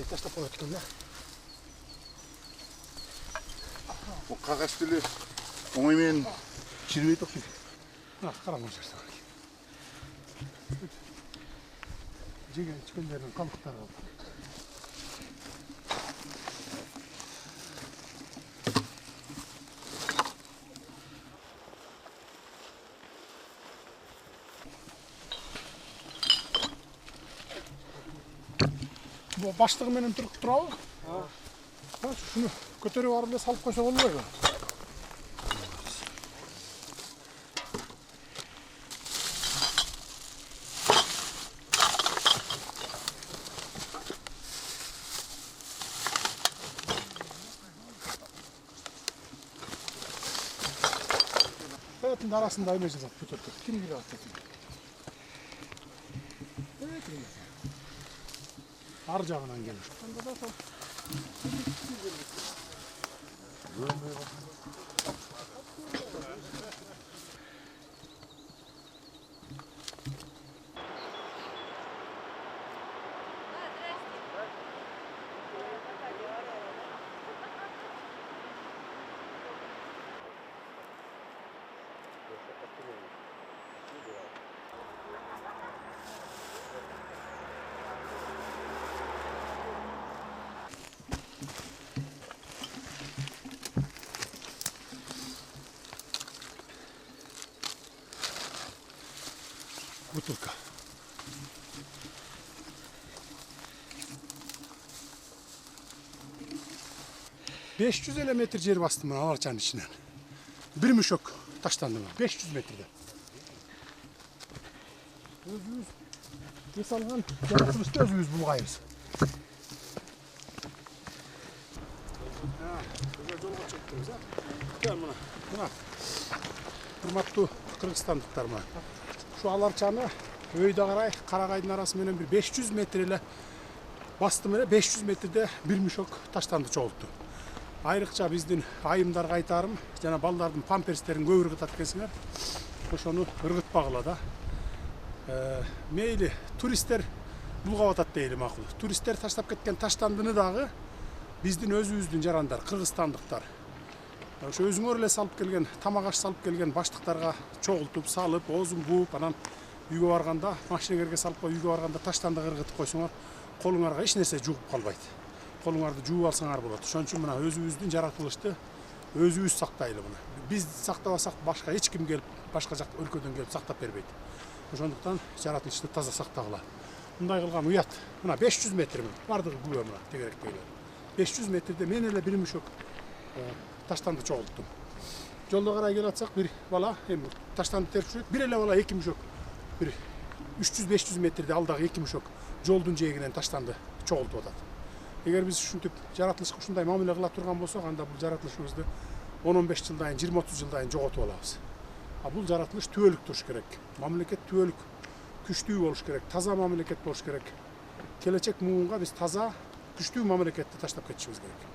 таштап коет экен да. Бул кагаз тили оңой менен чирбейт окшойт. Караңыз жасап. Жеген чикендердин калдыктары бар. Bu başlığı benim Türk turabı. Ha, şunu kötörüp arıp ele salıp koysa bolbойбу. Hayatın arasında öyle yazıp kötörtük. Kim gibi attık? Evet. Ar жағынан gelir. Butulka. ...550 metre yer bastım ben Alarçanın içinden. Bir müşok taşlandım ben. 500 metrede. Özümüz yasalgan yaratılışta özümüz bulgayız. Güzel yolga çektiniz ha. Gel buna. Hurmatlı Kırgızstandықтар mı? Şu Alarçanı öйde қарай Қарағайдың арасы менен bir 500 метреле бастым эле 500 метрде bir müşok таштанды чогултту. Айрыкча биздин айымдарга айтарым, жана балдардын памперстерин көп ыргытат экенсиңер. Ошону ыргытпагыла да. Мейли туристтер булгап атат дейли макул. Туристтер таштап кеткен таштандыны дагы биздин өзүбүздүн жарандар, кыргызстандыктар. Ошо өзүңөр эле салып келген, тамак аш салып келген баштыктарга чогултуп, салып, оозун бууп, анан үйгө барганда, машинелерге салып коюп, үйгө барганда таштанды ыргытып койсоңор, колуңарга эч нерсе жугуп калбайт. Колуңарды жууп алсаңар болот. Ошон үчүн мына өзүбүздүн жаратылышты өзүбүз сактайлы муну. Биз сактабасак башка эч ким келип, башка жак өлкөдөн келип сактап бербейт. Ошондуктан жаратылышты таза сактагыла. Мындай кылган уят. Мына 500 метр бардыгы күбө мына тегеректейлер. 500 метрде мен эле bir müşok таштанды чогулттум. Жолдо карай келатсак bir бала эми таштанды терип жүрөт. Bir эле бала 2 müşok. Bir 300-500 метрде алдагы 2 müşok жолдун жээгинен таштанды чогултуп атат. Эгер биз ушинтип жаратылышка ушундай мамиле кыла турган болсок, анда бул жаратылышыбызды 10-15 жылдан кийин, 20-30 жылдан кийин жоготуп алабыз. А бул жаратылыш түбөлүк туруш керек. Мамлекет түбөлүк күчтүү болуш керек, таза мамлекет болуш керек. Келечек муунга биз таза, күчтүү мамлекетти таштап кетишибиз керек.